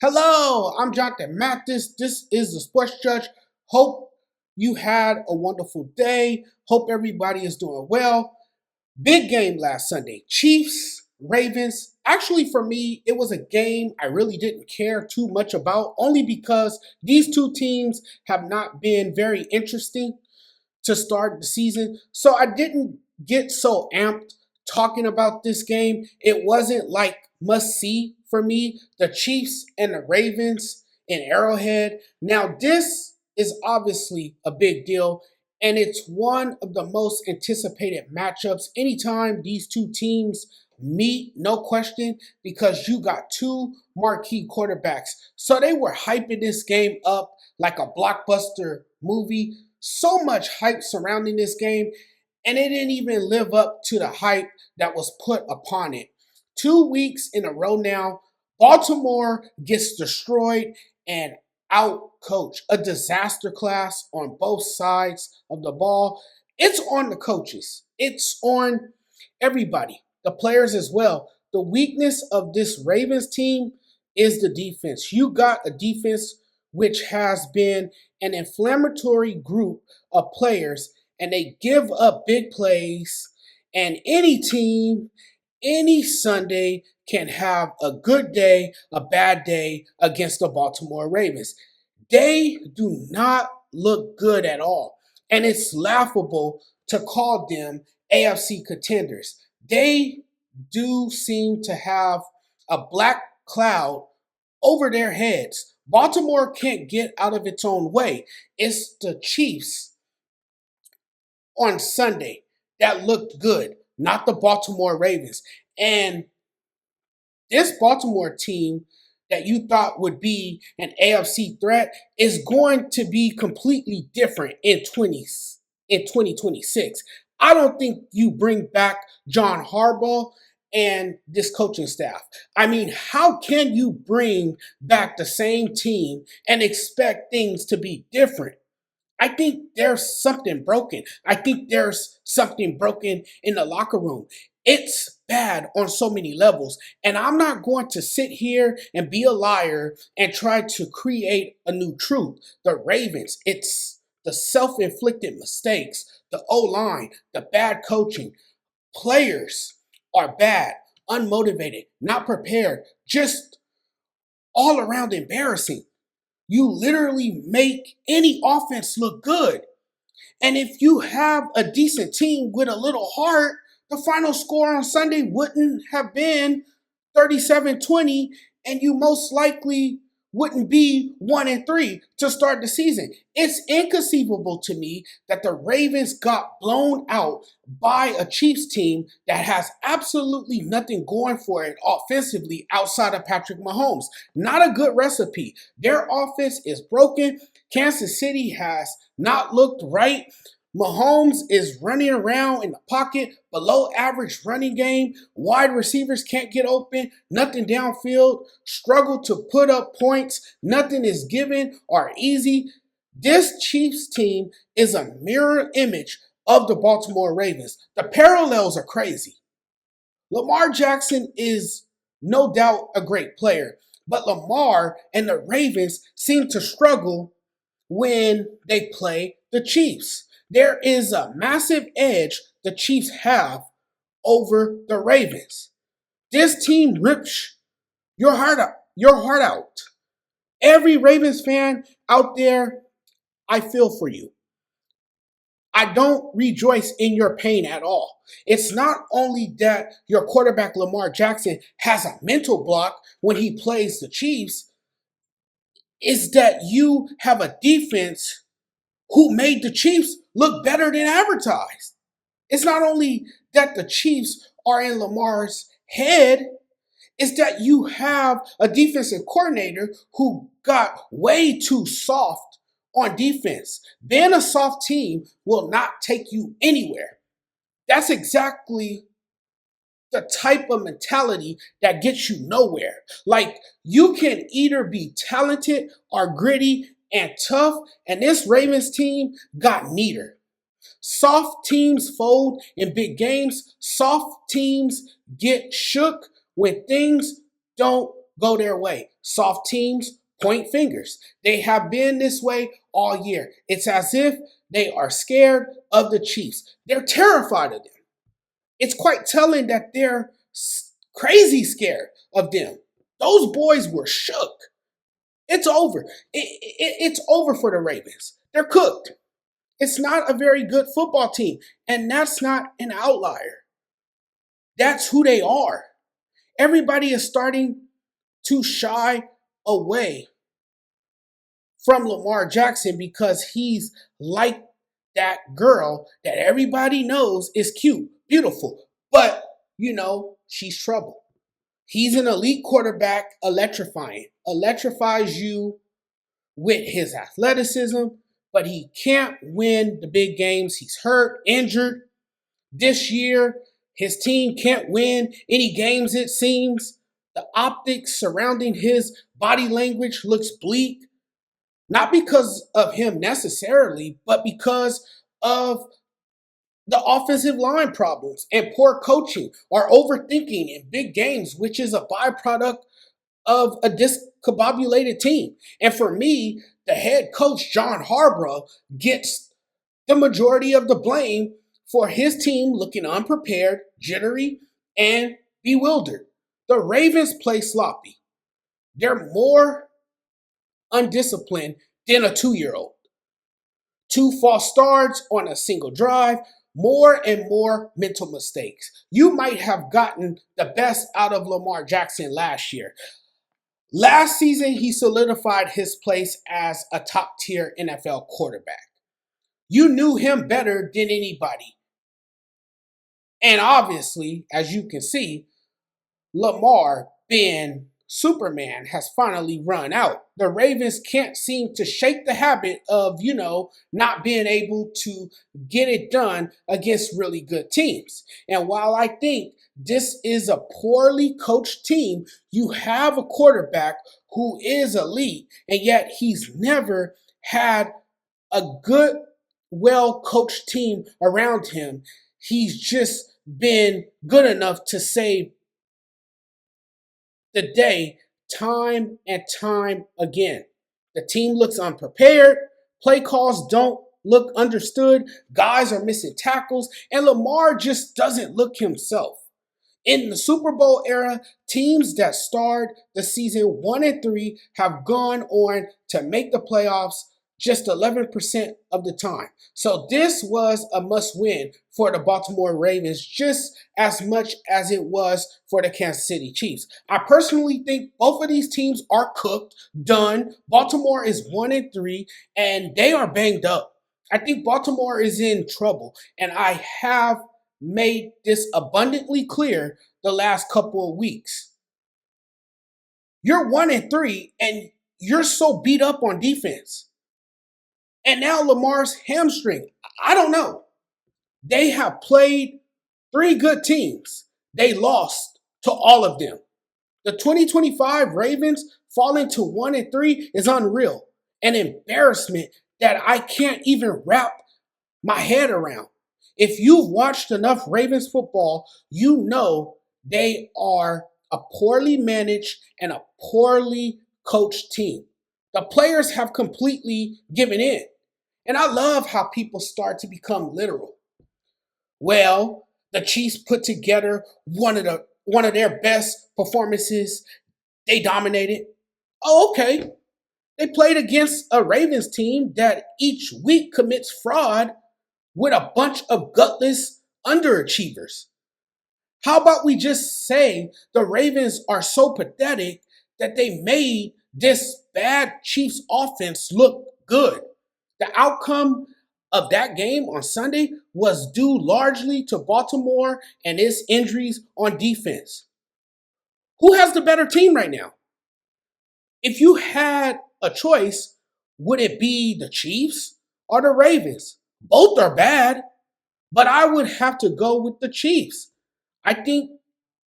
Hello, I'm Jonathan Mathis. This is the Sports Judge. Hope you had a wonderful day. Hope everybody is doing well. Big game last Sunday. Chiefs, Ravens. Actually, for me, it was a game I really didn't care too much about, only because these two teams have not been very interesting to start the season. So I didn't get so amped talking about this game. It wasn't like must see for me. The Chiefs and the Ravens in Arrowhead. Now, this is obviously a big deal, and it's one of the most anticipated matchups anytime these two teams meet, no question, because you got two marquee quarterbacks. So they were hyping this game up like a blockbuster movie. So much hype surrounding this game, and it didn't even live up to the hype that was put upon it. 2 weeks in a row now, Baltimore gets destroyed and out coach. A disaster class on both sides of the ball. It's on the coaches, it's on everybody, the players as well. The weakness of this Ravens team is the defense. You got a defense which has been an inflammatory group of players, and they give up big plays. And any team, any Sunday can have a good day, a bad day against the Baltimore Ravens. They do not look good at all. And it's laughable to call them AFC contenders. They do seem to have a black cloud over their heads. Baltimore can't get out of its own way. It's the Chiefs on Sunday that looked good, not the Baltimore Ravens. And this Baltimore team that you thought would be an AFC threat is going to be completely different in 2026. I don't think you bring back John Harbaugh and this coaching staff. I mean, how can you bring back the same team and expect things to be different? I think there's something broken. I think there's something broken in the locker room. It's bad on so many levels. And I'm not going to sit here and be a liar and try to create a new truth. The Ravens, it's the self-inflicted mistakes, the O-line, the bad coaching. Players are bad, unmotivated, not prepared, just all around embarrassing. You literally make any offense look good. And if you have a decent team with a little heart, the final score on Sunday wouldn't have been 37-20, and you most likely wouldn't be 1-3 to start the season. It's inconceivable to me that the Ravens got blown out by a Chiefs team that has absolutely nothing going for it offensively outside of Patrick Mahomes. Not a good recipe. Their offense is broken. Kansas City has not looked right. Mahomes is running around in the pocket, below average running game. Wide receivers can't get open, nothing downfield, struggle to put up points, nothing is given or easy. This Chiefs team is a mirror image of the Baltimore Ravens. The parallels are crazy. Lamar Jackson is no doubt a great player, but Lamar and the Ravens seem to struggle when they play the Chiefs. There is a massive edge the Chiefs have over the Ravens. This team rips your heart out. Every Ravens fan out there, I feel for you. I don't rejoice in your pain at all. It's not only that your quarterback Lamar Jackson has a mental block when he plays the Chiefs, it's that you have a defense who made the Chiefs look better than advertised. It's not only that the Chiefs are in Lamar's head, it's that you have a defensive coordinator who got way too soft on defense. Being a soft team will not take you anywhere. That's exactly the type of mentality that gets you nowhere. Like, you can either be talented or gritty and tough, and this Ravens team got neither. Soft teams fold in big games. Soft teams get shook when things don't go their way. Soft teams point fingers. They have been this way all year. It's as if they are scared of the Chiefs. They're terrified of them. It's quite telling that they're crazy scared of them. Those boys were shook. It's over. It's over for the Ravens. They're cooked. It's not a very good football team, and that's not an outlier. That's who they are. Everybody is starting to shy away from Lamar Jackson because he's like that girl that everybody knows is cute, beautiful, but she's trouble. He's an elite quarterback, electrifies you with his athleticism, but he can't win the big games. He's hurt, injured. This year, his team can't win any games, it seems. The optics surrounding his body language looks bleak, not because of him necessarily, but because of the offensive line problems and poor coaching or overthinking in big games, which is a byproduct of a discombobulated team. And for me, the head coach, John Harbaugh, gets the majority of the blame for his team looking unprepared, jittery, and bewildered. The Ravens play sloppy. They're more undisciplined than a 2-year-old. 2 false starts on a single drive, more and more mental mistakes. You might have gotten the best out of Lamar Jackson last year. Last season, he solidified his place as a top-tier NFL quarterback. You knew him better than anybody. And obviously, as you can see, Lamar, being Superman, has finally run out. The Ravens can't seem to shake the habit of, not being able to get it done against really good teams. And while I think this is a poorly coached team, you have a quarterback who is elite, and yet he's never had a good, well-coached team around him. He's just been good enough to save the day time and time again. The team looks unprepared. Play calls don't look understood. Guys are missing tackles. And Lamar just doesn't look himself. In the Super Bowl era, teams that started the season 1-3 have gone on to make the playoffs just 11% of the time. So this was a must-win for the Baltimore Ravens just as much as it was for the Kansas City Chiefs. I personally think both of these teams are cooked, done. Baltimore is 1-3, and they are banged up. I think Baltimore is in trouble, and I have made this abundantly clear the last couple of weeks. You're 1-3, and you're so beat up on defense. And now Lamar's hamstring. I don't know. They have played 3 good teams. They lost to all of them. The 2025 Ravens falling to 1-3 is unreal. An embarrassment that I can't even wrap my head around. If you've watched enough Ravens football, you know they are a poorly managed and a poorly coached team. The players have completely given in. And I love how people start to become literal. Well, the Chiefs put together one of their best performances. They dominated. Oh, okay. They played against a Ravens team that each week commits fraud with a bunch of gutless underachievers. How about we just say the Ravens are so pathetic that they made this bad Chiefs offense look good? The outcome of that game on Sunday was due largely to Baltimore and its injuries on defense. Who has the better team right now? If you had a choice, would it be the Chiefs or the Ravens? Both are bad, but I would have to go with the Chiefs. I think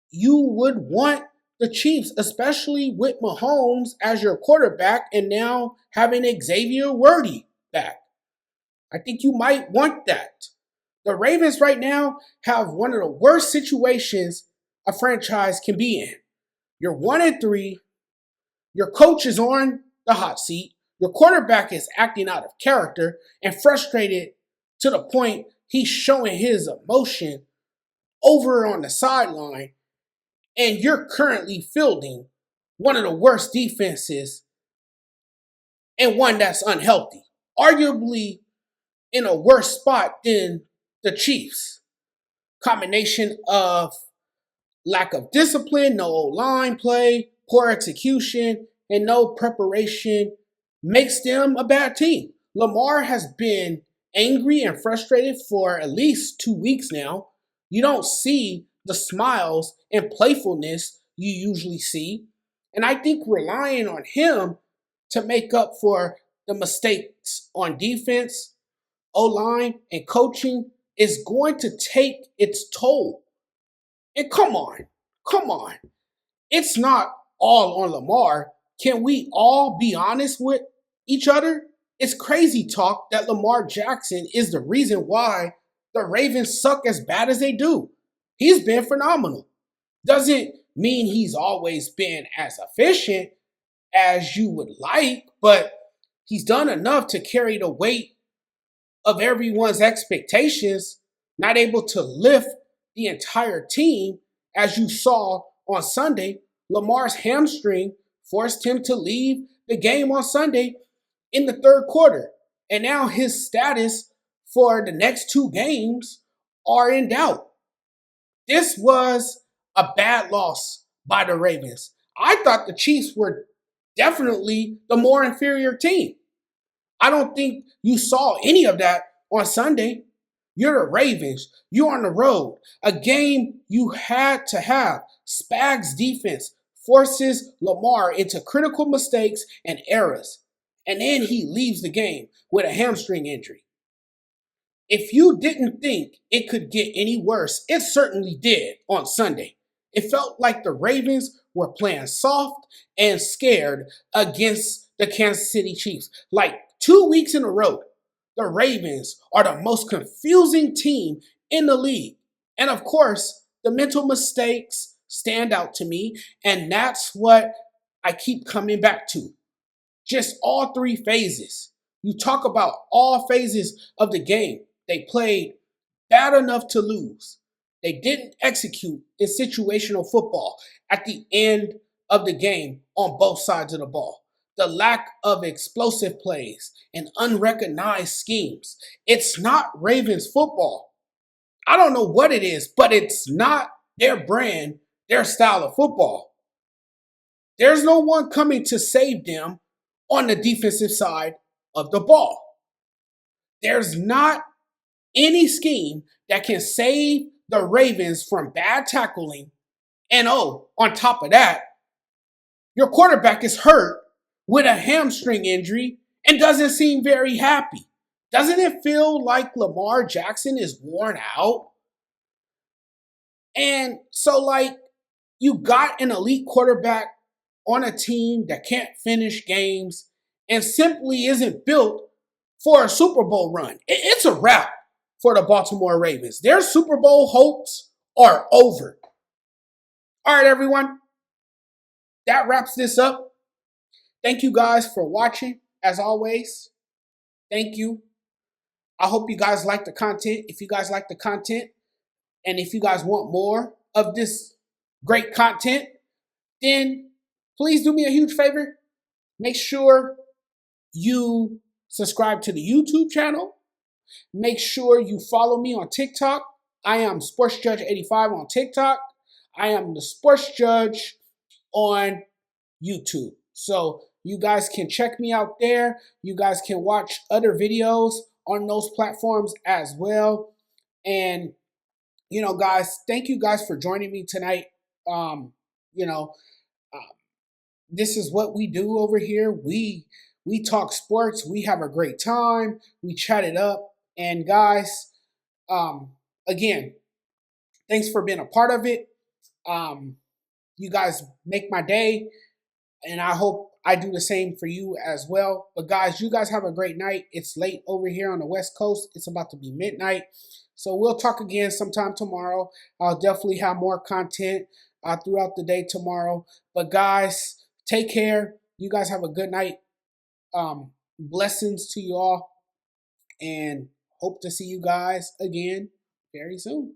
you would want the Chiefs, especially with Mahomes as your quarterback and now having Xavier Worthy back. I think you might want that. The Ravens right now have one of the worst situations a franchise can be in. You're 1-3. Your coach is on the hot seat. Your quarterback is acting out of character and frustrated to the point he's showing his emotion over on the sideline. And you're currently fielding one of the worst defenses and one that's unhealthy, arguably in a worse spot than the Chiefs. Combination of lack of discipline, no line play, poor execution, and no preparation makes them a bad team. Lamar has been angry and frustrated for at least 2 weeks now. You don't see the smiles and playfulness you usually see. And I think relying on him to make up for the mistakes on defense, O line, and coaching is going to take its toll. And come on. It's not all on Lamar. Can we all be honest with each other? It's crazy talk that Lamar Jackson is the reason why the Ravens suck as bad as they do. He's been phenomenal. Doesn't mean he's always been as efficient as you would like, but he's done enough to carry the weight of everyone's expectations, not able to lift the entire team. As you saw on Sunday, Lamar's hamstring forced him to leave the game on Sunday in the third quarter. And now his status for the next 2 games are in doubt. This was a bad loss by the Ravens. I thought the Chiefs were definitely the more inferior team. I don't think you saw any of that on Sunday. You're the Ravens. You're on the road. A game you had to have. Spags' defense forces Lamar into critical mistakes and errors. And then he leaves the game with a hamstring injury. If you didn't think it could get any worse, it certainly did on Sunday. It felt like the Ravens were playing soft and scared against the Kansas City Chiefs. Like 2 weeks in a row, the Ravens are the most confusing team in the league. And of course, the mental mistakes stand out to me, and that's what I keep coming back to. Just all 3 phases. You talk about all phases of the game. They played bad enough to lose. They didn't execute in situational football at the end of the game on both sides of the ball. The lack of explosive plays and unrecognized schemes. It's not Ravens football. I don't know what it is, but it's not their brand, their style of football. There's no one coming to save them on the defensive side of the ball. There's not any scheme that can save the Ravens from bad tackling. And oh, on top of that, your quarterback is hurt with a hamstring injury and doesn't seem very happy. Doesn't it feel like Lamar Jackson is worn out? And so, like, you got an elite quarterback on a team that can't finish games and simply isn't built for a Super Bowl run. It's a wrap for the Baltimore Ravens. Their Super Bowl hopes are over. All right, everyone. That wraps this up. Thank you guys for watching, as always. Thank you. I hope you guys like the content. If you guys like the content, and if you guys want more of this great content, then please do me a huge favor. Make sure you subscribe to the YouTube channel. Make sure you follow me on TikTok. I am SportsJudge85 on TikTok. I am the Sports Judge on YouTube. So you guys can check me out there. You guys can watch other videos on those platforms as well. And, guys, thank you guys for joining me tonight. This is what we do over here. We talk sports. We have a great time. We chat it up. And guys, again, thanks for being a part of it. You guys make my day, and I hope I do the same for you as well. But guys, you guys have a great night. It's late over here on the West Coast. It's about to be midnight. So we'll talk again sometime tomorrow. I'll definitely have more content throughout the day tomorrow. But guys, take care. You guys have a good night. Blessings to you all, and hope to see you guys again very soon.